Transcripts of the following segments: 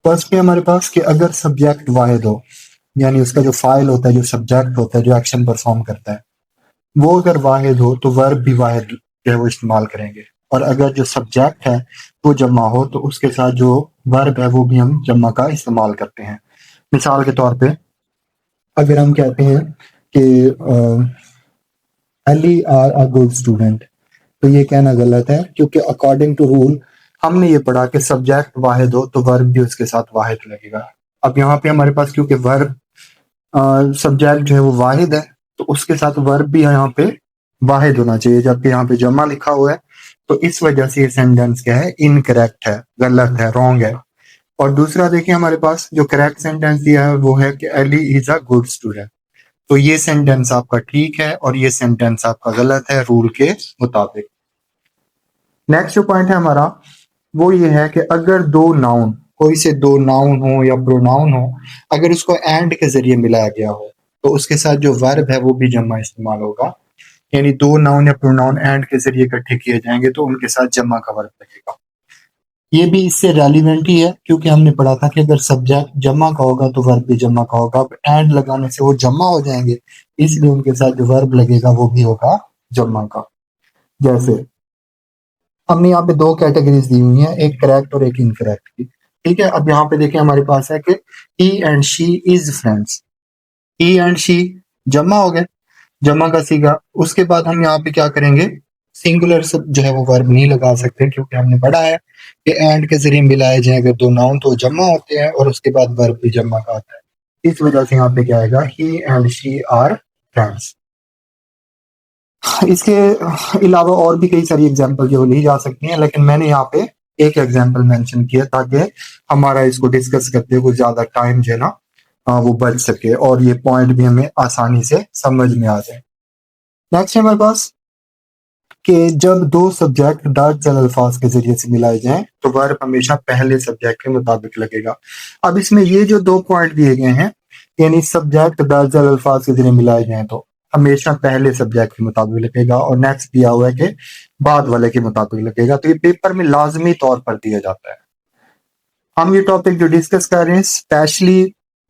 First में हमारे पास कि अगर सब्जेक्ट वाहिद हो, यानी उसका जो फाइल होता है, जो सब्जेक्ट होता है, जो एक्शन परफॉर्म करता है, वो अगर वाहिद हो तो वर्ब भी वाहिद जो है वो इस्तेमाल करेंगे। और अगर जो सब्जेक्ट है वो जमा हो तो उसके साथ जो वर्ब है वो भी हम जमा का इस्तेमाल करते हैं। मिसाल के तौर पे अगर हम कहते हैं कि Ali are a good student, तो ये कहना गलत है, क्योंकि अकॉर्डिंग टू रूल हमने ये पढ़ा कि सब्जेक्ट वाहिद हो तो वर्ब भी उसके साथ वाहिद लगेगा। अब यहाँ पे हमारे पास क्योंकि वर्ब सब्जेक्ट जो है वो वाहिद है, तो उसके साथ वर्ब भी यहाँ पे वाहिद होना चाहिए, जबकि यहाँ पे जमा लिखा हुआ है। तो इस वजह से ये सेंटेंस क्या है, इनकरेक्ट है, गलत है, रॉन्ग है। और दूसरा देखिए हमारे पास जो करेक्ट सेंटेंस दिया है वो है कि Ali is a good student. तो ये सेंटेंस आपका ठीक है और ये सेंटेंस आपका गलत है रूल के मुताबिक। नेक्स्ट जो पॉइंट है हमारा वो ये है कि अगर दो नाउन, कोई से दो नाउन हो या प्रोनाउन हो, अगर उसको एंड के जरिए मिलाया गया हो तो उसके साथ जो वर्ब है वो भी जमा इस्तेमाल होगा। यानी दो नाउन या प्रोनाउन एंड के जरिए इकट्ठे किए जाएंगे तो उनके साथ जमा का वर्ब लगेगा। ये भी इससे रेलिवेंट ही है, क्योंकि हमने पढ़ा था कि अगर सब्जेक्ट जमा का होगा तो वर्ब भी जमा का होगा। अब एंड लगाने से वो जमा हो जाएंगे, इसलिए उनके साथ जो वर्ब लगेगा वो भी होगा जमा का। जैसे हमने यहाँ पे दो कैटेगरीज दी हुई हैं, एक करेक्ट और एक इनकरेक्ट की। ठीक है, अब यहाँ पे देखिए हमारे पास है कि he and she is friends. He and she जमा हो गए, जमा का सीगा। उसके बाद हम यहाँ पे क्या करेंगे, सिंगुलर सब जो है वो वर्ब नहीं लगा सकते, क्योंकि हमने पढ़ा है कि एंड के जरिए मिलाए जाए अगर दो नाउन तो जमा होते हैं और उसके बाद वर्ब भी जमा का आता है। इस वजह से यहाँ पे क्या आएगा, ही एंड शी आर फ्रेंड्स। इसके अलावा और भी कई सारी एग्जांपल जो ली जा सकती हैं, लेकिन मैंने यहाँ पे एक एग्जांपल मेंशन किया ताकि हमारा इसको डिस्कस करते हुए ज्यादा टाइम जो है ना वो बच सके और ये पॉइंट भी हमें आसानी से समझ में आ जाए। नेक्स्ट है हमारे पास कि जब दो सब्जेक्ट दर्ज अल्फाज के जरिए से मिलाए जाएं तो वर्ब हमेशा पहले सब्जेक्ट के मुताबिक लगेगा। अब इसमें ये जो दो पॉइंट दिए गए हैं, यानी सब्जेक्ट दर्ज अल्फाज के जरिए मिलाए जाएं तो हमेशा पहले सब्जेक्ट के मुताबिक लगेगा, और नेक्स्ट दिया हुआ है कि बाद वाले के मुताबिक लगेगा। तो ये पेपर में लाजमी तौर पर दिया जाता है। हम ये टॉपिक जो डिस्कस कर रहे हैं स्पेशली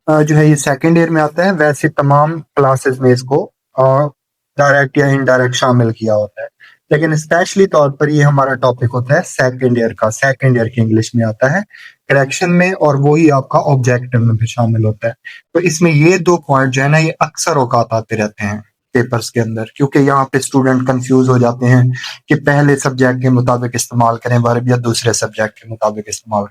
जो है ये सेकेंड ईयर में आता है, वैसे तमाम क्लासेस में इसको डायरेक्ट या इनडायरेक्ट शामिल किया होता है, लेकिन स्पेशली तौर पर ये हमारा टॉपिक होता है सेकेंड ईयर का। सेकेंड ईयर की इंग्लिश में आता है करेक्शन में, और वही आपका ऑब्जेक्टिव में भी शामिल होता है। तो इसमें ये दो पॉइंट जो है ना ये अक्सर औकात आते रहते हैं पेपर्स के अंदर, क्योंकि यहाँ पे स्टूडेंट कंफ्यूज हो जाते हैं कि पहले सब्जेक्ट के मुताबिक इस्तेमाल करें वर्ब या दूसरे सब्जेक्ट के मुताबिक इस्तेमाल